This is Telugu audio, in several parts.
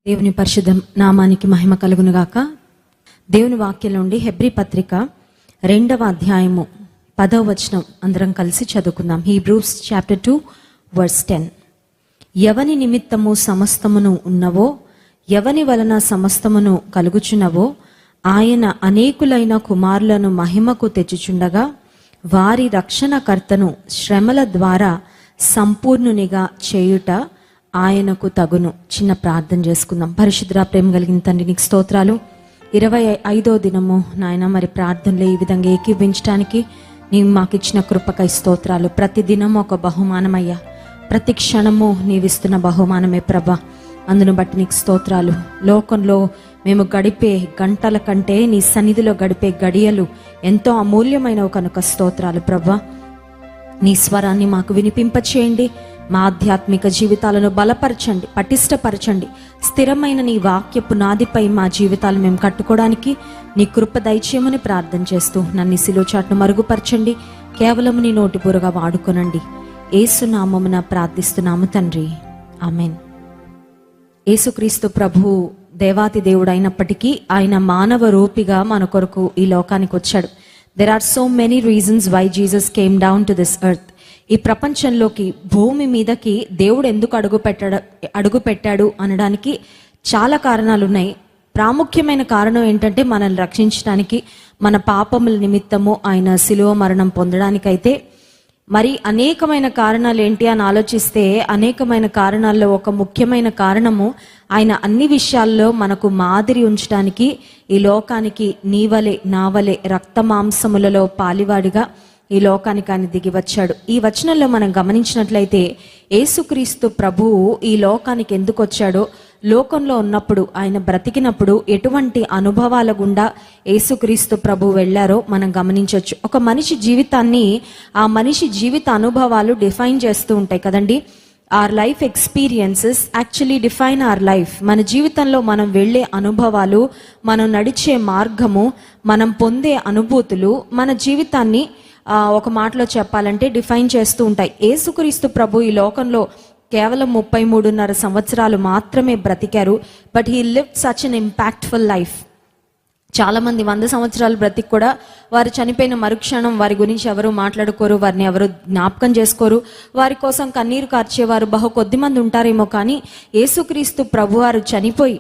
దేవుని పరిశుద్ధ నామానికి మహిమ కలుగునుగాక. దేవుని వాక్యంలో నుండి హెబ్రీ పత్రిక 2వ అధ్యాయము 10వ వచనం అందరం కలిసి చదువుకుందాం. Hebrews chapter 2 verse 10. ఎవని నిమిత్తము సమస్తమును ఉన్నవో, ఎవని వలన సమస్తమును కలుగుచున్నవో, ఆయన అనేకులైన కుమారులను మహిమకు తెచ్చుచుండగా వారి రక్షణకర్తను శ్రమల ద్వారా సంపూర్ణునిగా చేయుట ఆయనకు తగును. చిన్న ప్రార్థన చేసుకుందాం. పరిశుద్ధ ప్రేమ కలిగిన తండ్రి, నీకు స్తోత్రాలు. 25వ దినము నాయన, మరి ప్రార్థనలో ఈ విధంగా ఏకీభించడానికి నీవు మాకు ఇచ్చిన కృపకై స్తోత్రాలు. ప్రతి దినము ఒక బహుమానమయ్యా, ప్రతి క్షణము నీవిస్తున్న బహుమానమే ప్రభా. అందును బట్టి నీకు స్తోత్రాలు. లోకంలో మేము గడిపే గంటల కంటే నీ సన్నిధిలో గడిపే గడియలు ఎంతో అమూల్యమైనవి కనుక స్తోత్రాలు ప్రభా. నీ స్వరాన్ని మాకు వినిపింపచేయండి. మా ఆధ్యాత్మిక జీవితాలను బలపరచండి, పటిష్టపరచండి. స్థిరమైన నీ వాక్య పునాదిపై మా జీవితాలు మేము కట్టుకోవడానికి నీ కృప దయచేయమని ప్రార్థన చేస్తూ నన్ను శిలువ చాటును మరుగుపరచండి. కేవలం నీ నోటి బురగా వాడుకొనండి. యేసు నామమున ప్రార్థిస్తున్నాము తండ్రి, ఆమేన్. యేసుక్రీస్తు ప్రభువు దేవాతి దేవుడు అయినప్పటికీ ఆయన మానవ రూపిగా మన కొరకు ఈ లోకానికి వచ్చాడు. There are so many reasons why Jesus came down to this earth. ఈ ప్రపంచంలోకి, భూమి మీదకి దేవుడు ఎందుకు అడుగు పెట్టాడు అనడానికి చాలా కారణాలు ఉన్నాయి. ప్రాముఖ్యమైన కారణం ఏంటంటే మనల్ని రక్షించడానికి, మన పాపముల నిమిత్తము ఆయన శిలువ మరణం పొందడానికైతే. మరి అనేకమైన కారణాలు ఏంటి అని ఆలోచిస్తే, అనేకమైన కారణాల్లో ఒక ముఖ్యమైన కారణము ఆయన అన్ని విషయాల్లో మనకు మాదిరి ఉంచడానికి ఈ లోకానికి నీవలే నావలే రక్త మాంసములలో పాలివాడిగా ఈ లోకానికి ఆయన దిగి వచ్చాడు. ఈ వచనంలో మనం గమనించినట్లయితే యేసుక్రీస్తు ప్రభువు ఈ లోకానికి ఎందుకు వచ్చాడో, లోకంలో ఉన్నప్పుడు ఆయన బ్రతికినప్పుడు ఎటువంటి అనుభవాల గుండా యేసుక్రీస్తు ప్రభు వెళ్ళారో మనం గమనించవచ్చు. ఒక మనిషి జీవితాన్ని ఆ మనిషి జీవిత అనుభవాలు డిఫైన్ చేస్తూ ఉంటాయి కదండి. our life experiences actually define our life. మన జీవితంలో మనం వెళ్ళే అనుభవాలు, మనం నడిచే మార్గము, మనం పొందే అనుభూతులు మన జీవితాన్ని ఒక మాటలో చెప్పాలంటే డిఫైన్ చేస్తూ ఉంటాయి. యేసుక్రీస్తు ప్రభు ఈ లోకంలో కేవలం 33.5 సంవత్సరాలు మాత్రమే బ్రతికారు. But he lived such an impactful life. చాలా మంది 100 సంవత్సరాలు బ్రతికి కూడా వారు చనిపోయిన మరుక్షణం వారి గురించి ఎవరు మాట్లాడుకోరు, వారిని ఎవరు జ్ఞాపకం చేసుకోరు. వారి కోసం కన్నీరు కార్చేవారు బహు కొద్ది మంది ఉంటారేమో. కానీ యేసుక్రీస్తు ప్రభువారు చనిపోయి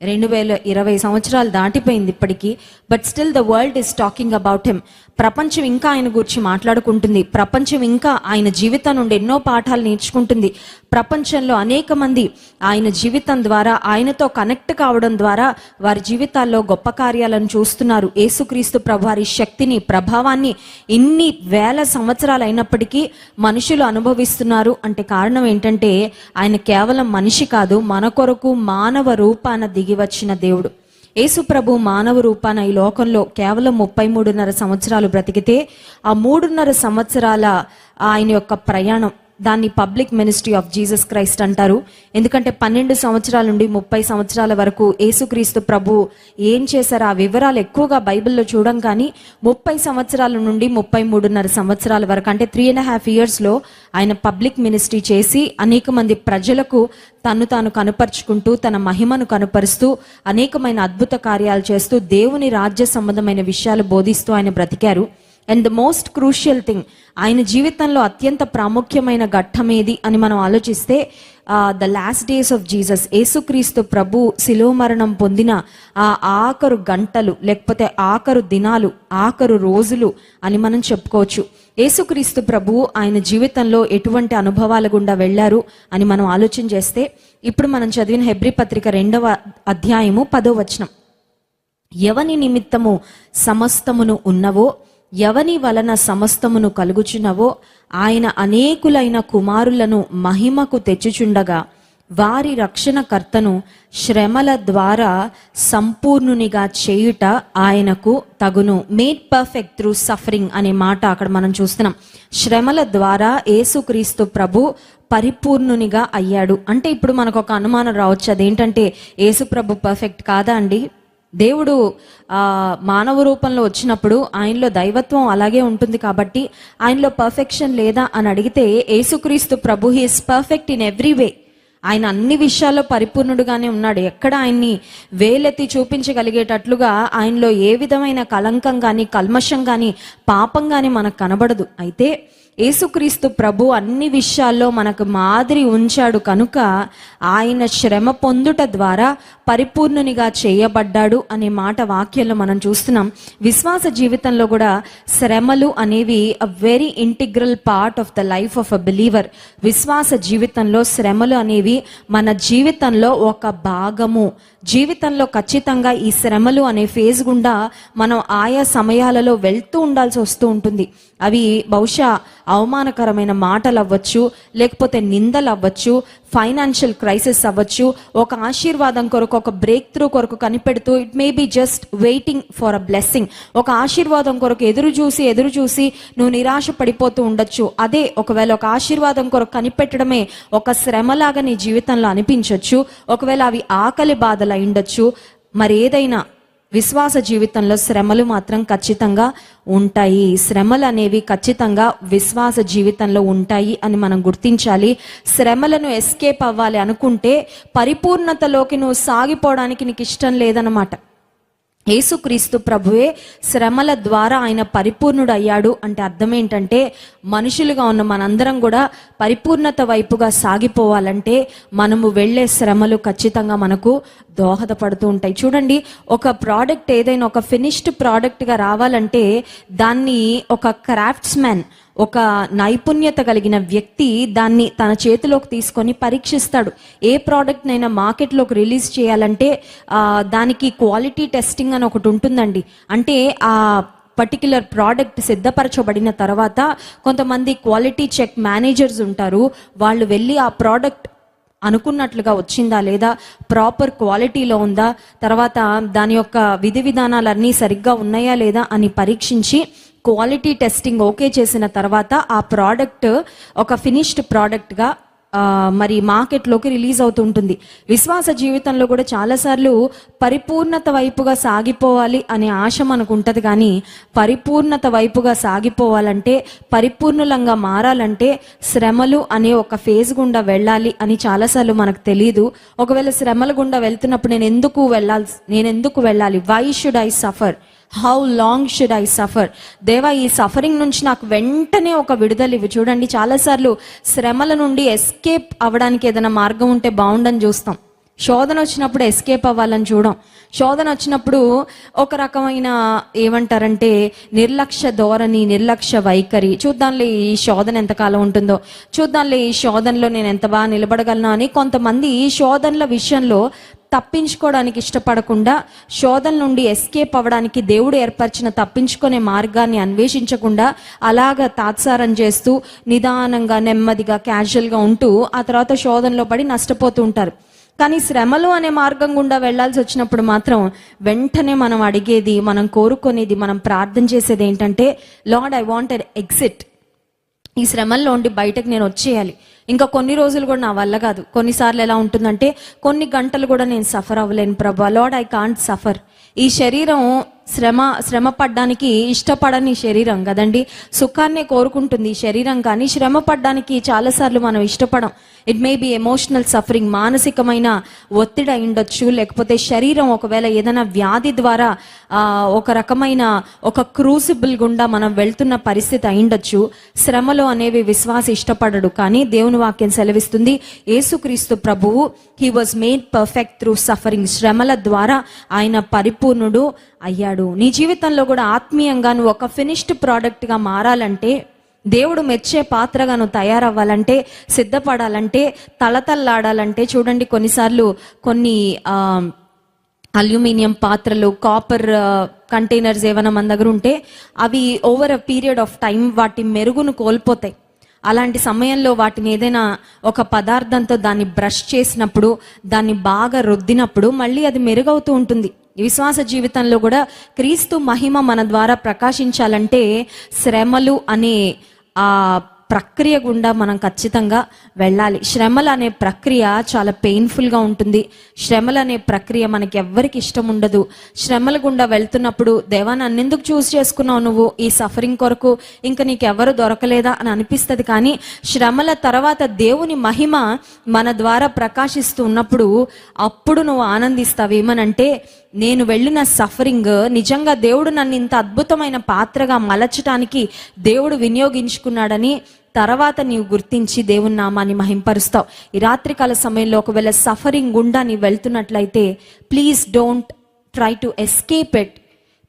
2020 సంవత్సరాలు దాటిపోయింది ఇప్పటికీ. But still the world is talking about him. ప్రపంచం ఇంకా ఆయన గురించి మాట్లాడుకుంటుంది. ప్రపంచం ఇంకా ఆయన జీవితం నుండి ఎన్నో పాఠాలు నేర్చుకుంటుంది. ప్రపంచంలో అనేక మంది ఆయన జీవితం ద్వారా, ఆయనతో కనెక్ట్ కావడం ద్వారా వారి జీవితాల్లో గొప్ప కార్యాలను చూస్తున్నారు. యేసుక్రీస్తు ప్రభు వారి శక్తిని, ప్రభావాన్ని ఇన్ని వేల సంవత్సరాలు అయినప్పటికీ మనుషులు అనుభవిస్తున్నారు అంటే కారణం ఏంటంటే ఆయన కేవలం మనిషి కాదు, మన కొరకు మానవ రూపాన దిగి వచ్చిన దేవుడు. యేసు ప్రభు మానవ రూపాన ఈ లోకంలో కేవలం 33.5 సంవత్సరాలు బ్రతికితే, ఆ 3.5 సంవత్సరాల ఆయన యొక్క ప్రయాణం, దాన్ని public ministry of Jesus Christ అంటారు. ఎందుకంటే 12 సంవత్సరాల నుండి 30 సంవత్సరాల వరకు యేసుక్రీస్తు ప్రభు ఏం చేశారు ఆ వివరాలు ఎక్కువగా బైబిల్లో చూడం. కానీ 30 సంవత్సరాల నుండి 33.5 సంవత్సరాల వరకు, అంటే 3.5 yearsలో ఆయన పబ్లిక్ మినిస్ట్రీ చేసి అనేక మంది ప్రజలకు తాను కనుపరుచుకుంటూ, తన మహిమను కనుపరుస్తూ, అనేకమైన అద్భుత కార్యాలు చేస్తూ, దేవుని రాజ్య సంబంధమైన విషయాలు బోధిస్తూ ఆయన బ్రతికారు. And the most crucial thing, ఆయన జీవితంలో అత్యంత ప్రాముఖ్యమైన ఘట్టమేది అని మనం ఆలోచిస్తే, the last days of Jesus, యేసుక్రీస్తు ప్రభు శిలువ మరణం పొందిన ఆ ఆఖరు గంటలు, లేకపోతే ఆఖరు దినాలు, ఆఖరు రోజులు అని మనం చెప్పుకోవచ్చు. యేసుక్రీస్తు ప్రభు ఆయన జీవితంలో ఎటువంటి అనుభవాల గుండా వెళ్ళారు అని మనం ఆలోచన చేస్తే, ఇప్పుడు మనం చదివిన హెబ్రీ పత్రిక 2వ అధ్యాయము 10వ వచనం. ఎవని నిమిత్తము సమస్తమును ఉన్నవో, ఎవని వలన సమస్తమును కలుగుచున్నవో, ఆయన అనేకులైన కుమారులను మహిమకు తెచ్చుచుండగా వారి రక్షణకర్తను శ్రమల ద్వారా సంపూర్ణునిగా చేయుట ఆయనకు తగును. మేడ్ పర్ఫెక్ట్ త్రూ సఫరింగ్ అనే మాట అక్కడ మనం చూస్తున్నాం. శ్రమల ద్వారా యేసుక్రీస్తు ప్రభు పరిపూర్ణునిగా అయ్యాడు. అంటే ఇప్పుడు మనకు ఒక అనుమానం రావచ్చు, అదేంటంటే యేసు ప్రభు పర్ఫెక్ట్ కాదా అండి? దేవుడు మానవ రూపంలో వచ్చినప్పుడు ఆయనలో దైవత్వం అలాగే ఉంటుంది కాబట్టి ఆయనలో పర్ఫెక్షన్ లేదా అని అడిగితే, యేసుక్రీస్తు ప్రభు he is perfect in every way. ఆయన అన్ని విషయాల్లో పరిపూర్ణుడుగానే ఉన్నాడు. ఎక్కడ ఆయన్ని వేలెత్తి చూపించగలిగేటట్లుగా ఆయనలో ఏ విధమైన కళంకం కానీ, కల్మషం కానీ, పాపం కానీ మనకు కనబడదు. అయితే యేసుక్రీస్తు ప్రభు అన్ని విషయాల్లో మనకు మాదిరి ఉంచాడు కనుక ఆయన శ్రమ పొందుట ద్వారా పరిపూర్ణునిగా చేయబడ్డాడు అనే మాట వాక్యంలో మనం చూస్తున్నాం. విశ్వాస జీవితంలో కూడా శ్రమలు అనేవి a very integral part of the life of a believer. విశ్వాస జీవితంలో శ్రమలు అనేవి మన జీవితంలో ఒక భాగము. జీవితంలో ఖచ్చితంగా ఈ శ్రమలు అనే ఫేజ్ గుండా మనం ఆయా సమయాలలో వెళ్తూ ఉండాల్సి వస్తూ ఉంటుంది. అవి బహుశా అవమానకరమైన మాటలు అవ్వచ్చు, లేకపోతే నిందలు అవ్వచ్చు, ఫైనాన్షియల్ క్రైసిస్ అవ్వచ్చు, ఒక ఆశీర్వాదం కొరకు, ఒక బ్రేక్ త్రూ కొరకు కనిపెడుతూ, it may be just waiting for a blessing. ఒక ఆశీర్వాదం కొరకు ఎదురు చూసి నువ్వు నిరాశ పడిపోతూ ఉండొచ్చు. అదే ఒకవేళ ఒక ఆశీర్వాదం కొరకు కనిపెట్టడమే ఒక శ్రమలాగా నీ జీవితంలో అనిపించవచ్చు. ఒకవేళ అవి ఆకలి బాధలు అయిండొచ్చు. మరి ఏదైనా విశ్వాస జీవితంలో శ్రమలు మాత్రం ఖచ్చితంగా ఉంటాయి. శ్రమలు అనేవి ఖచ్చితంగా విశ్వాస జీవితంలో ఉంటాయి అని మనం గుర్తించాలి. శ్రమలను ఎస్కేప్ అవ్వాలి అనుకుంటే పరిపూర్ణతలోకి నువ్వు సాగిపోవడానికి నీకు ఇష్టం లేదన్నమాట. యేసుక్రీస్తు ప్రభువే శ్రమల ద్వారా ఆయన పరిపూర్ణుడు అయ్యాడు అంటే అర్థం ఏంటంటే, మనుషులుగా ఉన్న మనందరం కూడా పరిపూర్ణత వైపుగా సాగిపోవాలంటే మనము వెళ్ళే శ్రమలు ఖచ్చితంగా మనకు దోహదపడుతూ ఉంటాయి. చూడండి, ఒక ప్రోడక్ట్ ఏదైనా ఒక ఫినిష్డ్ ప్రోడక్ట్గా రావాలంటే దాన్ని ఒక క్రాఫ్ట్స్మెన్, ఒక నైపుణ్యత కలిగిన వ్యక్తి దాన్ని తన చేతిలోకి తీసుకొని పరీక్షిస్తాడు. ఏ ప్రోడక్ట్నైనా మార్కెట్లోకి రిలీజ్ చేయాలంటే దానికి క్వాలిటీ టెస్టింగ్ అని ఒకటి ఉంటుందండి. అంటే ఆ పర్టిక్యులర్ ప్రోడక్ట్ సిద్ధపరచబడిన తర్వాత కొంతమంది క్వాలిటీ చెక్ మేనేజర్స్ ఉంటారు. వాళ్ళు వెళ్ళి ఆ ప్రోడక్ట్ అనుకున్నట్లుగా వచ్చిందా లేదా, ప్రాపర్ క్వాలిటీలో ఉందా, తర్వాత దాని యొక్క విధి విధానాలన్నీ సరిగ్గా ఉన్నాయా లేదా అని పరీక్షించి క్వాలిటీ టెస్టింగ్ ఓకే చేసిన తర్వాత ఆ ప్రోడక్ట్ ఒక ఫినిష్డ్ ప్రోడక్ట్గా మరి మార్కెట్లోకి రిలీజ్ అవుతుంటుంది. విశ్వాస జీవితంలో కూడా చాలాసార్లు పరిపూర్ణత వైపుగా సాగిపోవాలి అనే ఆశ మనకు ఉంటుంది. కానీ పరిపూర్ణత వైపుగా సాగిపోవాలంటే, పరిపూర్ణులంగా మారాలంటే శ్రమలు అనే ఒక ఫేజ్ గుండా వెళ్ళాలి అని చాలాసార్లు మనకు తెలియదు. ఒకవేళ శ్రమల గుండా వెళ్తున్నప్పుడు నేను ఎందుకు వెళ్ళాలి, why should I suffer, how long should I suffer, దేవా ఈ సఫరింగ్ నుంచి నాకు వెంటనే ఒక విడుదల ఇవి. చూడండి, చాలాసార్లు శ్రమల నుండి ఎస్కేప్ అవ్వడానికి ఏదైనా మార్గం ఉంటే బాగుండని చూస్తాం. శోధన వచ్చినప్పుడు ఎస్కేప్ అవ్వాలని చూడం. శోధన వచ్చినప్పుడు ఒక రకమైన ఏమంటారంటే నిర్లక్ష్య ధోరణి, నిర్లక్ష్య వైఖరి, చూద్దాంలే ఈ శోధన ఎంతకాలం ఉంటుందో, చూద్దాంలే ఈ శోధనలో నేను ఎంత బాగా నిలబడగలను అని కొంతమంది ఈ శోధనల విషయంలో తప్పించుకోవడానికి ఇష్టపడకుండా, శోధన నుండి ఎస్కేప్ అవ్వడానికి దేవుడు ఏర్పరిచిన తప్పించుకునే మార్గాన్ని అన్వేషించకుండా అలాగా తాత్సారం చేస్తూ నిదానంగా, నెమ్మదిగా, క్యాజువల్గా ఉంటూ ఆ తర్వాత శోధనలో పడి నష్టపోతూ ఉంటారు. కానీ శ్రమలు అనే మార్గం గుండా వెళ్లాల్సి వచ్చినప్పుడు మాత్రం వెంటనే మనం అడిగేది, మనం కోరుకునేది, మనం ప్రార్థన చేసేది ఏంటంటే, Lord I want an exit. ఈ శ్రమల్లో ఉండి బయటకు నేను వచ్చేయాలి. ఇంకా కొన్ని రోజులు కూడా నా వల్ల కాదు. కొన్నిసార్లు ఎలా ఉంటుందంటే, కొన్ని గంటలు కూడా నేను సఫర్ అవ్వలేను ప్రభా, లార్డ్ ఐ కాంట్ సఫర్. ఈ శరీరం శ్రమ పడ్డానికి ఇష్టపడని శరీరం కదండి. సుఖాన్నే కోరుకుంటుంది ఈ శరీరం, కానీ శ్రమ పడ్డానికి చాలాసార్లు మనం ఇష్టపడం. It may be emotional suffering, మానసికమైన ఒత్తిడి అయిండొచ్చు, లేకపోతే శరీరం ఒకవేళ ఏదైనా వ్యాధి ద్వారా ఒక రకమైన ఒక క్రూసిబుల్ గుండా మనం వెళ్తున్న పరిస్థితి అయిండొచ్చు. శ్రమలు అనేవి విశ్వాస ఇష్టపడడు, కానీ దేవుని వాక్యం సెలవిస్తుంది యేసుక్రీస్తు ప్రభువు he was made perfect through suffering. శ్రమల ద్వారా ఆయన పరిపూర్ణుడు అయ్యాడు. నీ జీవితంలో కూడా ఆత్మీయంగా నువ్వు ఒక ఫినిష్డ్ ప్రోడక్ట్గా మారాలంటే, దేవుడు మెచ్చే పాత్రగా నువ్వు తయారవ్వాలంటే, సిద్ధపడాలంటే, తలతల్లాడాలంటే, చూడండి కొన్నిసార్లు కొన్ని అల్యూమినియం పాత్రలు, కాపర్ కంటైనర్స్ ఏమైనా మన దగ్గర ఉంటే అవి over a period of time వాటి మెరుగును కోల్పోతాయి. అలాంటి సమయంలో వాటిని ఏదైనా ఒక పదార్థంతో దాన్ని బ్రష్ చేసినప్పుడు, దాన్ని బాగా రుద్దినప్పుడు మళ్ళీ అది మెరుగవుతూ ఉంటుంది. విశ్వాస జీవితంలో కూడా క్రీస్తు మహిమ మన ద్వారా ప్రకాశించాలంటే శ్రమలు అనే ఆ ప్రక్రియ గుండా మనం ఖచ్చితంగా వెళ్ళాలి. శ్రమలు అనే ప్రక్రియ చాలా పెయిన్ఫుల్గా ఉంటుంది. శ్రమలు అనే ప్రక్రియ మనకి ఎవ్వరికి ఇష్టం ఉండదు. శ్రమల గుండా వెళ్తున్నప్పుడు దేవా నన్నెందుకు చూస్ చేసుకున్నావు నువ్వు ఈ సఫరింగ్ కొరకు, ఇంకా నీకు ఎవరు దొరకలేదా అని అనిపిస్తుంది. కానీ శ్రమల తర్వాత దేవుని మహిమ మన ద్వారా ప్రకాశిస్తూ ఉన్నప్పుడు అప్పుడు నువ్వు ఆనందిస్తావు. ఏమనంటే నేను వెళ్ళిన సఫరింగ్ నిజంగా దేవుడు నన్ను ఇంత అద్భుతమైన పాత్రగా మలచటానికి దేవుడు వినియోగించుకున్నాడని తర్వాత నీవు గుర్తించి దేవుని నామాన్ని మహింపరుస్తావు. ఈ రాత్రికాల సమయంలో ఒకవేళ సఫరింగ్ గుండా నీవు వెళ్తున్నట్లయితే please don't try to escape it.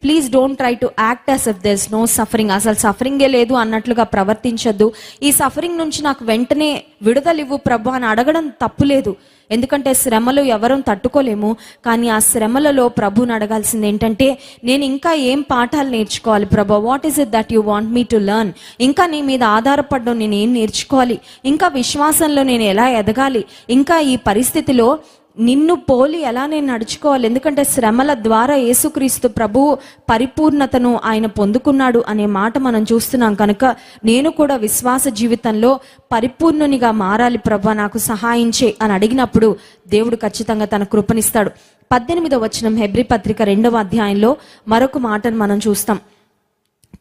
Please don't try to act as if there is no suffering. అసలు సఫరింగే లేదు అన్నట్లుగా ప్రవర్తించొద్దు. ఈ సఫరింగ్ నుంచి నాకు వెంటనే విడుదలివ్వు ప్రభు అని అడగడం తప్పులేదు. ఎందుకంటే శ్రమలు ఎవరూ తట్టుకోలేము. కానీ ఆ శ్రమలలో ప్రభుని అడగాల్సింది ఏంటంటే నేను ఇంకా ఏం పాఠాలు నేర్చుకోవాలి ప్రభు, what is it that you want me to learn. ఇంకా నీ మీద ఆధారపడడం నేను ఏం నేర్చుకోవాలి, ఇంకా విశ్వాసంలో నేను ఎలా ఎదగాలి, ఇంకా ఈ పరిస్థితిలో నిన్ను పోలి ఎలా నేను నడుచుకోవాలి. ఎందుకంటే శ్రమల ద్వారా యేసుక్రీస్తు ప్రభువు పరిపూర్ణతను ఆయన పొందుకున్నాడు అనే మాట మనం చూస్తున్నాం. కనుక నేను కూడా విశ్వాస జీవితంలో పరిపూర్ణునిగా మారాలి ప్రభు, నాకు సహాయించే అని అడిగినప్పుడు దేవుడు ఖచ్చితంగా తన కృపనిస్తాడు. 18వ వచనం హెబ్రీ పత్రిక 2వ అధ్యాయంలో మరొక మాటను మనం చూస్తాం.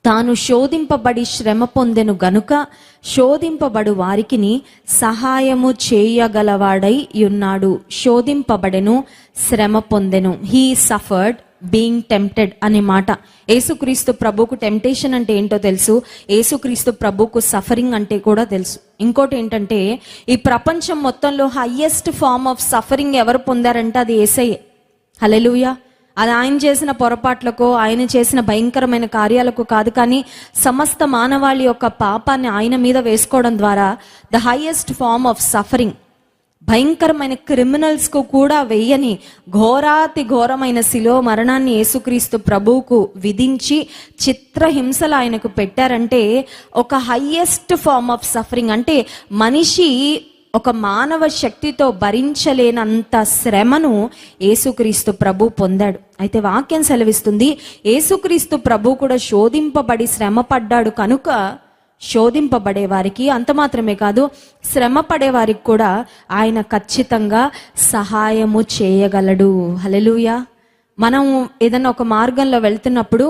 తాను శోధింపబడి శ్రమ పొందెను గనుక శోధింపబడు వారికిని సహాయము చేయగలవాడై ఉన్నాడు. శోధింపబడెను, శ్రమ పొందెను. హీ సఫర్డ్ బీయింగ్ టెంప్టెడ్ అనే మాట. యేసుక్రీస్తు ప్రభుకు టెంప్టేషన్ అంటే ఏంటో తెలుసు, యేసుక్రీస్తు ప్రభుకు సఫరింగ్ అంటే కూడా తెలుసు. ఇంకోటి ఏంటంటే ఈ ప్రపంచం మొత్తంలో హైయెస్ట్ ఫార్మ్ ఆఫ్ సఫరింగ్ ఎవరు పొందారంటే అది యేసయ్యే. హల్లెలూయా. అది ఆయన చేసిన పొరపాట్లకు, ఆయన చేసిన భయంకరమైన కార్యాలకు కాదు, కానీ సమస్త మానవాళి యొక్క పాపాన్ని ఆయన మీద వేసుకోవడం ద్వారా the highest form of suffering, భయంకరమైన క్రిమినల్స్కు కూడా వెయ్యని ఘోరాతి ఘోరమైన శిలువ మరణాన్ని యేసుక్రీస్తు ప్రభువుకు విధించి చిత్రహింసలు ఆయనకు పెట్టారంటే ఒక హైయెస్ట్ ఫార్మ్ ఆఫ్ సఫరింగ్. అంటే మనిషి ఒక మానవ శక్తితో భరించలేనంత శ్రమను యేసుక్రీస్తు ప్రభు పొందాడు. అయితే వాక్యం సెలవిస్తుంది యేసుక్రీస్తు ప్రభు కూడా శోధింపబడి శ్రమ పడ్డాడు కనుక శోధింపబడే వారికి, అంత మాత్రమే కాదు శ్రమ పడే వారికి కూడా ఆయన ఖచ్చితంగా సహాయము చేయగలడు. హల్లెలూయా. మనం ఏదైనా ఒక మార్గంలో వెళ్తున్నప్పుడు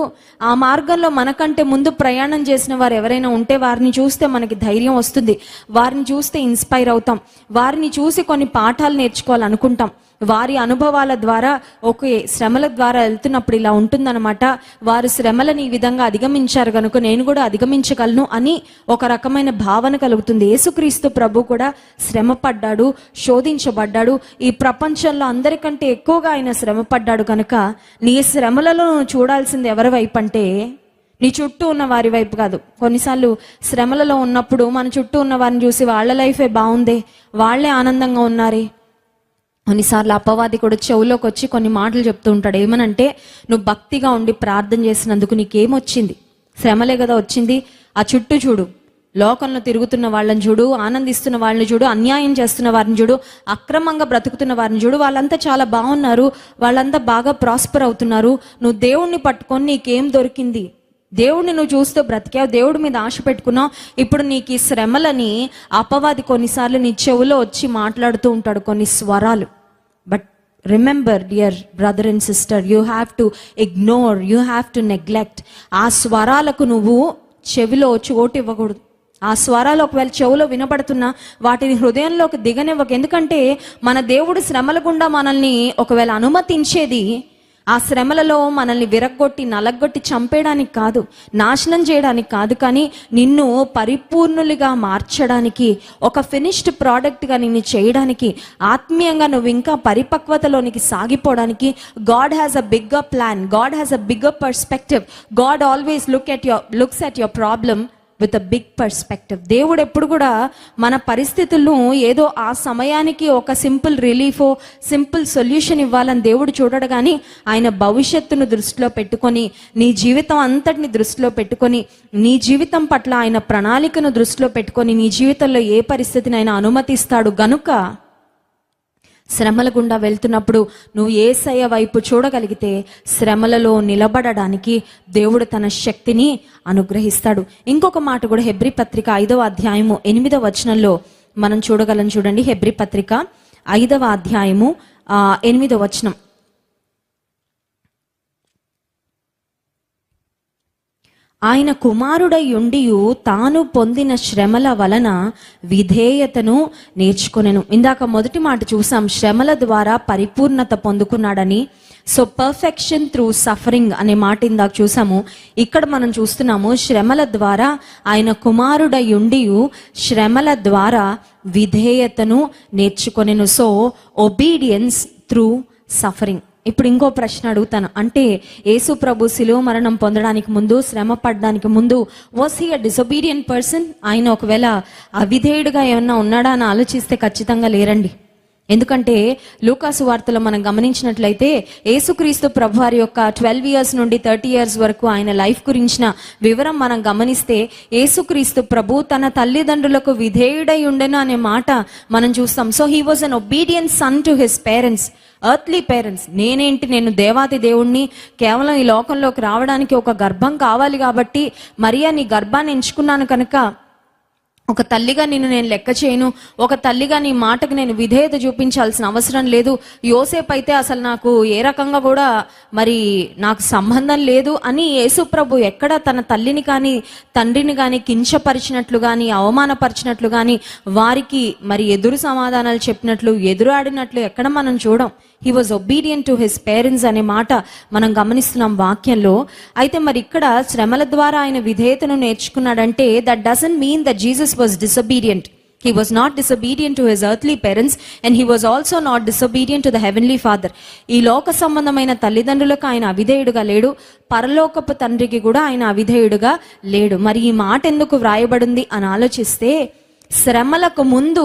ఆ మార్గంలో మనకంటే ముందు ప్రయాణం చేసిన వారు ఎవరైనా ఉంటే వారిని చూస్తే మనకి ధైర్యం వస్తుంది, వారిని చూస్తే ఇన్స్పైర్ అవుతాం, వారిని చూసి కొన్ని పాఠాలు నేర్చుకోవాలనుకుంటాం. వారి అనుభవాల ద్వారా ఓకే శ్రమల ద్వారా వెళ్తున్నప్పుడు ఇలా ఉంటుందన్నమాట, వారు శ్రమలను ఈ విధంగా అధిగమించారు కనుక నేను కూడా అధిగమించగలను అని ఒక రకమైన భావన కలుగుతుంది. యేసుక్రీస్తు ప్రభు కూడా శ్రమ పడ్డాడు, శోధించబడ్డాడు. ఈ ప్రపంచంలో అందరికంటే ఎక్కువగా ఆయన శ్రమ పడ్డాడు. కనుక నీ శ్రమలలో చూడాల్సింది ఎవరి వైపు అంటే నీ చుట్టూ ఉన్న వారి వైపు కాదు. కొన్నిసార్లు శ్రమలలో ఉన్నప్పుడు మన చుట్టూ ఉన్న వారిని చూసి వాళ్ళ లైఫే బాగుందే, వాళ్ళే ఆనందంగా ఉన్నారే. కొన్నిసార్లు అపవాది కూడా చెవులోకి వచ్చి కొన్ని మాటలు చెప్తూ ఉంటాడు. ఏమనంటే నువ్వు భక్తిగా ఉండి ప్రార్థన చేసినందుకు నీకేమొచ్చింది, శ్రమలే కదా వచ్చింది. ఆ చుట్టూ చూడు, లోకంలో తిరుగుతున్న వాళ్ళని చూడు, ఆనందిస్తున్న వాళ్ళని చూడు, అన్యాయం చేస్తున్న వారిని చూడు, అక్రమంగా బ్రతుకుతున్న వారిని చూడు, వాళ్ళంతా చాలా బాగున్నారు, వాళ్ళంతా బాగా ప్రాస్పర్ అవుతున్నారు. నువ్వు దేవుణ్ణి పట్టుకొని నీకేం దొరికింది, దేవుడిని నువ్వు చూస్తూ బ్రతికావు, దేవుడి మీద ఆశ పెట్టుకున్నావు. ఇప్పుడు నీకు ఈ శ్రమలని అపవాది కొన్నిసార్లు నీ చెవులో వచ్చి మాట్లాడుతూ ఉంటాడు కొన్ని స్వరాలు. But remember dear brother and sister, you have to ignore, you have to neglect. ఆ స్వరాలకు నువ్వు చెవిలో చోటు ఇవ్వకూడదు. ఆ స్వరాలు ఒకవేళ చెవులో వినపడుతున్నా వాటిని హృదయంలోకి దిగనివ్వక. ఎందుకంటే మన దేవుడు శ్రమల గుండా మనల్ని ఒకవేళ అనుమతించేది ఆ శ్రమలలో మనల్ని విరగ్గొట్టి నలగొట్టి చంపేయడానికి కాదు, నాశనం చేయడానికి కాదు, కానీ నిన్ను పరిపూర్ణులుగా మార్చడానికి, ఒక ఫినిష్డ్ ప్రోడక్ట్గా నిన్ను చేయడానికి, ఆత్మీయంగా నువ్వు ఇంకా పరిపక్వతలోనికి సాగిపోవడానికి. God has a bigger plan, God has a bigger perspective. God always looks at your problem with a big perspective. దేవుడు ఎప్పుడు కూడా మన పరిస్థితులను ఏదో ఆ సమయానికి ఒక సింపుల్ రిలీఫో సింపుల్ సొల్యూషన్ ఇవ్వాలని దేవుడు చూడడు, కానీ ఆయన భవిష్యత్తును దృష్టిలో పెట్టుకొని, నీ జీవితం అంతటిని దృష్టిలో పెట్టుకొని, నీ జీవితం పట్ల ఆయన ప్రణాళికను దృష్టిలో పెట్టుకొని నీ జీవితంలో ఏ పరిస్థితిని ఆయన అనుమతిస్తాడు గనుక శ్రమల గుండా వెళ్తున్నప్పుడు నువ్వు యేసయ్య వైపు చూడగలిగితే శ్రమలలో నిలబడడానికి దేవుడు తన శక్తిని అనుగ్రహిస్తాడు. ఇంకొక మాట కూడా హెబ్రీ పత్రిక 5వ అధ్యాయము 8వ వచనంలో మనం చూడగలం. చూడండి, హెబ్రీ పత్రిక 5వ అధ్యాయము 8వ వచనం. ఆయన కుమారుడై ఉండియు తాను పొందిన శ్రమల వలన విధేయతను నేర్చుకొనెను. ఇందాక మొదటి మాట చూసాం, శ్రమల ద్వారా పరిపూర్ణత పొందుకున్నాడని. సో పర్ఫెక్షన్ త్రూ సఫరింగ్ అనే మాట ఇందాక చూసాము. ఇక్కడ మనం చూస్తున్నాము శ్రమల ద్వారా ఆయన కుమారుడై ఉండియు శ్రమల ద్వారా విధేయతను నేర్చుకొనెను. So obedience through suffering. ఇప్పుడు ఇంకో ప్రశ్న అడుగుతాను, అంటే యేసు ప్రభు శిలువ మరణం పొందడానికి ముందు, శ్రమ పడడానికి ముందు, was he a disobedient person? ఆయన ఒకవేళ అవిధేయుడుగా ఏమన్నా ఉన్నాడా అని ఆలోచిస్తే ఖచ్చితంగా లేరండి. ఎందుకంటే లూకాసు వార్తలో మనం గమనించినట్లయితే యేసుక్రీస్తు ప్రభు వారి యొక్క 12 years నుండి 30 years వరకు ఆయన లైఫ్ గురించిన వివరం మనం గమనిస్తే యేసుక్రీస్తు ప్రభు తన తల్లిదండ్రులకు విధేయుడై ఉండెను అనే మాట మనం చూస్తాం. So he was an obedient son to his parents, earthly parents. నేను దేవాది దేవుణ్ణి, కేవలం ఈ లోకంలోకి రావడానికి ఒక గర్భం కావాలి కాబట్టి మరియా నీ గర్భాన్ని ఎంచుకున్నాను కనుక ఒక తల్లిగా నేను లెక్క చేయను, ఒక తల్లిగా నీ మాటకు నేను విధేయత చూపించాల్సిన అవసరం లేదు, యోసేపు అయితే అసలు నాకు ఏ రకంగా కూడా మరి నాకు సంబంధం లేదు అని యేసు ప్రభు ఎక్కడ తన తల్లిని కానీ తండ్రిని కానీ కించపరిచినట్లు కానీ అవమానపరిచినట్లు కానీ వారికి మరి ఎదురు సమాధానాలు చెప్పినట్లు ఎదురాడినట్లు ఎక్కడ మనం చూడం. He was obedient to his parents అనే మాట మనం గమనిస్తున్నాం వాక్యంలో. అయితే మరి ఇక్కడ శ్రమల ద్వారా ఆయన విధేయతను నేర్చుకున్నాడంటే that doesn't mean that Jesus was disobedient. He was not disobedient to his earthly parents and he was also not disobedient to the heavenly father. ఈ లోక సంబంధమైన తల్లిదండ్రులకు ఆయన అవిధేయుడుగా లేడు, పరలోకపు తండ్రికి కూడా ఆయన అవిధేయుడుగా లేడు. మరి ఈ మాట ఎందుకు వ్రాయబడింది అని ఆలోచిస్తే, శ్రమలకు ముందు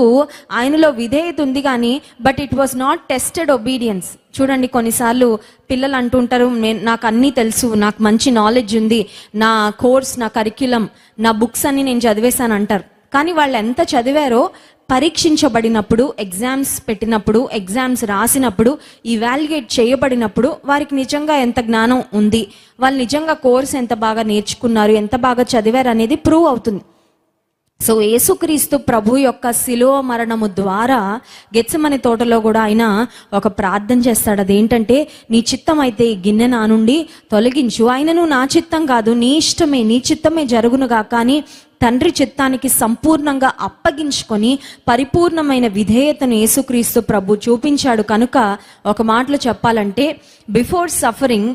ఆయనలో విధేయత ఉంది కానీ but it was not tested obedience. చూడండి, కొన్నిసార్లు పిల్లలు అంటుంటారు, నాకు అన్నీ తెలుసు, నాకు మంచి నాలెడ్జ్ ఉంది, నా కోర్స్, నా కరిక్యులం, నా బుక్స్ అన్ని నేను చదివేశాను అంటారు. కానీ వాళ్ళు ఎంత చదివారో పరీక్షించబడినప్పుడు, ఎగ్జామ్స్ పెట్టినప్పుడు, ఎగ్జామ్స్ రాసినప్పుడు, ఇవాల్యుయేట్ చేయబడినప్పుడు వారికి నిజంగా ఎంత జ్ఞానం ఉంది, వాళ్ళు నిజంగా కోర్స్ ఎంత బాగా నేర్చుకున్నారు, ఎంత బాగా చదివారు అనేది ప్రూవ్ అవుతుంది. సో యేసుక్రీస్తు ప్రభు యొక్క శిలువ మరణము ద్వారా గెత్సెమనే తోటలో కూడా ఆయన ఒక ప్రార్థన చేస్తాడు. అదేంటంటే, నీ చిత్తం అయితే ఈ గిన్నె నా నుండి తొలగించు, ఆయనను నా చిత్తం కాదు నీ ఇష్టమే, నీ చిత్తమే జరుగునుగా, కానీ తండ్రి చిత్తానికి సంపూర్ణంగా అప్పగించుకొని పరిపూర్ణమైన విధేయతను యేసుక్రీస్తు ప్రభు చూపించాడు. కనుక ఒక మాటలో చెప్పాలంటే, before suffering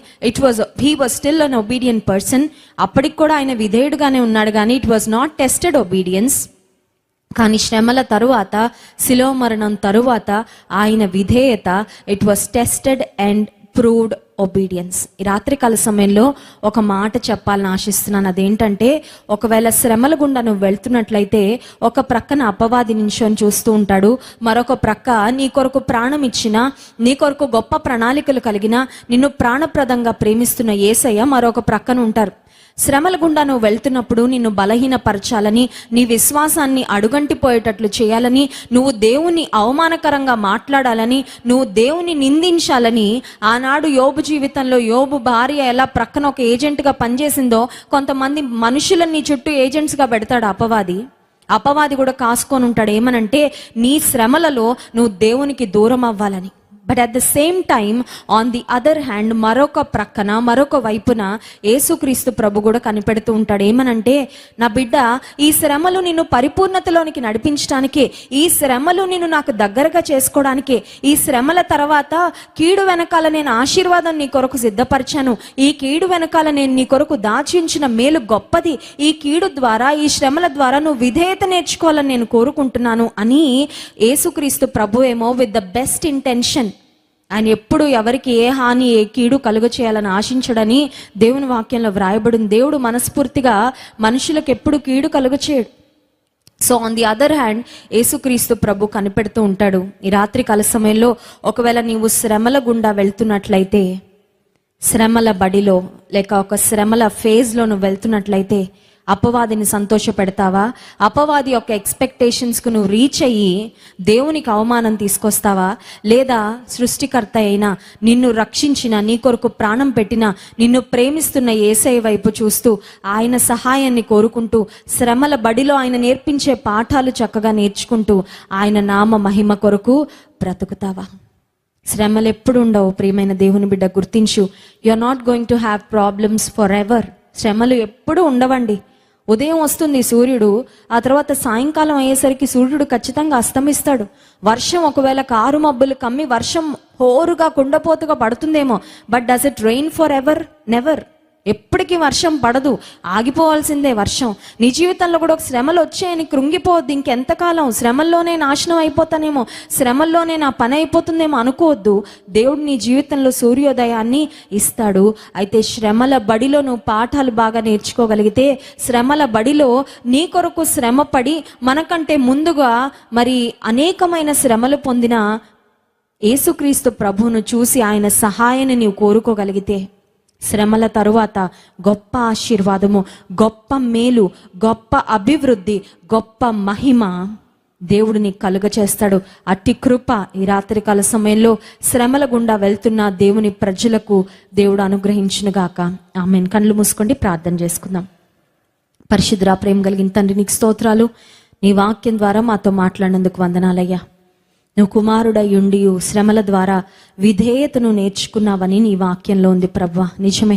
he was still an obedient person. అప్పటికి కూడా ఆయన విధేయుడుగానే ఉన్నాడు, కానీ it was not tested obedience. కానీ శ్రమల తరువాత, శిలువ మరణం తరువాత ఆయన విధేయత it was tested and proved obedience. ఈ రాత్రికాల సమయంలో ఒక మాట చెప్పాలని ఆశిస్తున్నాను. అదేంటంటే, ఒకవేళ శ్రమల గుండా నువ్వు వెళ్తున్నట్లయితే ఒక ప్రక్కన అపవాది నించొని చూస్తూ ఉంటాడు, మరొక ప్రక్క నీ కొరకు ప్రాణం ఇచ్చిన, నీ కొరకు గొప్ప ప్రణాళికలు కలిగిన, నిన్ను ప్రాణప్రదంగా ప్రేమిస్తున్న యేసయ్య మరొక ప్రక్కన ఉంటారు. శ్రమల గుండా నువ్వు వెళ్తున్నప్పుడు నిన్ను బలహీనపరచాలని, నీ విశ్వాసాన్ని అడుగంటిపోయేటట్లు చేయాలని, నువ్వు దేవుని అవమానకరంగా మాట్లాడాలని, నువ్వు దేవుని నిందించాలని, ఆనాడు యోబు జీవితంలో యోబు భార్య ఎలా ప్రక్కన ఒక ఏజెంట్గా పనిచేసిందో, కొంతమంది మనుషులను నీ చుట్టూ ఏజెంట్స్గా పెడతాడు అపవాది కూడా కాసుకొని ఉంటాడు. ఏమనంటే, నీ శ్రమలలో నువ్వు దేవునికి దూరం అవ్వాలని. But at the same time on the other hand మరొక ప్రక్కన, మరొక వైపున యేసుక్రీస్తు ప్రభు కూడా కనిపెడుతూ ఉంటాడు. ఏమనంటే, నా బిడ్డ, ఈ శ్రమలు నిన్ను పరిపూర్ణతలోనికి నడిపించడానికి, ఈ శ్రమలు నిన్ను నాకు దగ్గరగా చేసుకోవడానికి, ఈ శ్రమల తర్వాత కీడు వెనకాల నేను ఆశీర్వాదం నీ కొరకు సిద్ధపరిచాను, ఈ కీడు వెనకాల నేను నీ కొరకు దాచించిన మేలు గొప్పది, ఈ కీడు ద్వారా, ఈ శ్రమల ద్వారా నువ్వు విధేయత నేర్చుకోవాలని నేను కోరుకుంటున్నాను అని యేసుక్రీస్తు ప్రభు ఏమో విత్ ద బెస్ట్ ఇంటెన్షన్, ఆయన ఎప్పుడు ఎవరికి ఏ హాని, ఏ కీడు కలుగ చేయాలని ఆశించడని దేవుని వాక్యంలో వ్రాయబడింది. దేవుడు మనస్ఫూర్తిగా మనుషులకు ఎప్పుడు కీడు కలుగ చేయడు. So on the other hand యేసుక్రీస్తు ప్రభు కనిపెడుతూ ఉంటాడు. ఈ రాత్రి కాల సమయంలో ఒకవేళ నీవు శ్రమల గుండా వెళ్తున్నట్లయితే, శ్రమల బడిలో లేక ఒక శ్రమల ఫేజ్లో నువ్వు వెళ్తున్నట్లయితే, అపవాదిని సంతోష పెడతావా? అపవాది యొక్క ఎక్స్పెక్టేషన్స్కు నువ్వు రీచ్ అయ్యి దేవునికి అవమానం తీసుకొస్తావా? లేదా సృష్టికర్త అయినా నిన్ను రక్షించిన, నీ కొరకు ప్రాణం పెట్టిన, నిన్ను ప్రేమిస్తున్న యేసయ్య వైపు చూస్తూ ఆయన సహాయాన్ని కోరుకుంటూ శ్రమల బడిలో ఆయన నేర్పించే పాఠాలు చక్కగా నేర్చుకుంటూ ఆయన నామ మహిమ కొరకు బ్రతుకుతావా? శ్రమలు ఎప్పుడు ఉండవు ప్రియమైన దేవుని బిడ్డ, గుర్తించు. You are not going to have problems forever. శ్రమలు ఎప్పుడు ఉండవండి. ఉదయం వస్తుంది సూర్యుడు, ఆ తర్వాత సాయంకాలం అయ్యేసరికి సూర్యుడు ఖచ్చితంగా అస్తమిస్తాడు. వర్షం ఒకవేళ కారు మబ్బులు కమ్మి వర్షం హోరుగా కుండపోతుగా పడుతుందేమో, but does it rain forever? Never. ఎప్పటికీ వర్షం పడదు, ఆగిపోవాల్సిందే వర్షం. నీ జీవితంలో కూడా ఒక శ్రమలు వచ్చాయని కృంగిపోవద్దు. ఇంకెంతకాలం శ్రమల్లోనే నాశనం అయిపోతానేమో, శ్రమల్లోనే నా పని అయిపోతుందేమో అనుకోవద్దు. దేవుడు నీ జీవితంలో సూర్యోదయాన్ని ఇస్తాడు. అయితే శ్రమల బడిలో నువ్వు పాఠాలు బాగా నేర్చుకోగలిగితే, శ్రమల బడిలో నీ కొరకు శ్రమపడి మనకంటే ముందుగా మరి అనేకమైన శ్రమలు పొందిన యేసుక్రీస్తు ప్రభువును చూసి ఆయన సహాయాన్ని నీవు కోరుకోగలిగితే, శ్రమల తరువాత గొప్ప ఆశీర్వాదము, గొప్ప మేలు, గొప్ప అభివృద్ధి, గొప్ప మహిమ దేవుడు నీకు కలుగ చేస్తాడు. అట్టి కృప ఈ రాత్రికాల సమయంలో శ్రమల గుండా వెళ్తున్న దేవుని ప్రజలకు దేవుడు అనుగ్రహించునుగాక. ఆమేన్. కళ్ళు మూసుకోండి, ప్రార్థన చేసుకుందాం. పరిశుద్ధ ప్రేమ కలిగిన తండ్రి, నీకు స్తోత్రాలు. నీ వాక్యం ద్వారా మాతో మాట్లాడినందుకు వందనాలయ్యా. నువ్వు కుమారుడై ఉండి శ్రమల ద్వారా విధేయతను నేర్చుకున్నావని నీ వాక్యంలో ఉంది ప్రభువా. నిజమే,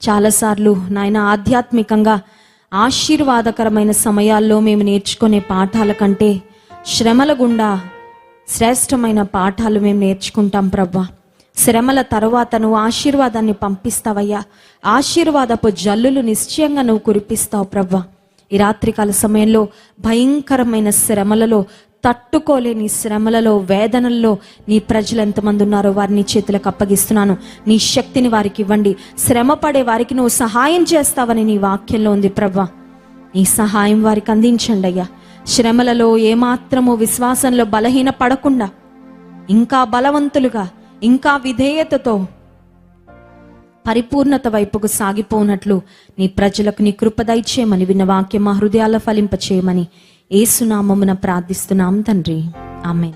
చాలాసార్లు నాయన ఆధ్యాత్మికంగా ఆశీర్వాదకరమైన సమయాల్లో మేము నేర్చుకునే పాఠాల కంటే శ్రమల గుండా శ్రేష్టమైన పాఠాలు మేము నేర్చుకుంటాం ప్రభువా. శ్రమల తర్వాత నువ్వు ఆశీర్వాదాన్ని పంపిస్తావయ్యా. ఆశీర్వాదపు జల్లులు నిశ్చయంగా నువ్వు కురిపిస్తావు ప్రభువా. ఈ రాత్రికాల సమయంలో భయంకరమైన శ్రమలలో, తట్టుకోలేని శ్రమలలో, వేదనల్లో నీ ప్రజలు ఎంతమంది ఉన్నారో వారిని చేతులకు అప్పగిస్తున్నాను. నీ శక్తిని వారికి ఇవ్వండి. శ్రమ పడే వారికి నువ్వు సహాయం చేస్తావని నీ వాక్యంలో ఉంది ప్రభువా. నీ సహాయం వారికి అందించండి అయ్యా. శ్రమలలో ఏమాత్రము విశ్వాసంలో బలహీన పడకుండా ఇంకా బలవంతులుగా, ఇంకా విధేయతతో పరిపూర్ణత వైపుకు సాగిపోనట్లు నీ ప్రజలకు నీ కృప దయచేయమని విన్న వాక్యం మా హృదయాల ఫలింపచేయమని యేసు నామమున ప్రార్థిస్తున్నాం తండ్రి. ఆమేన్.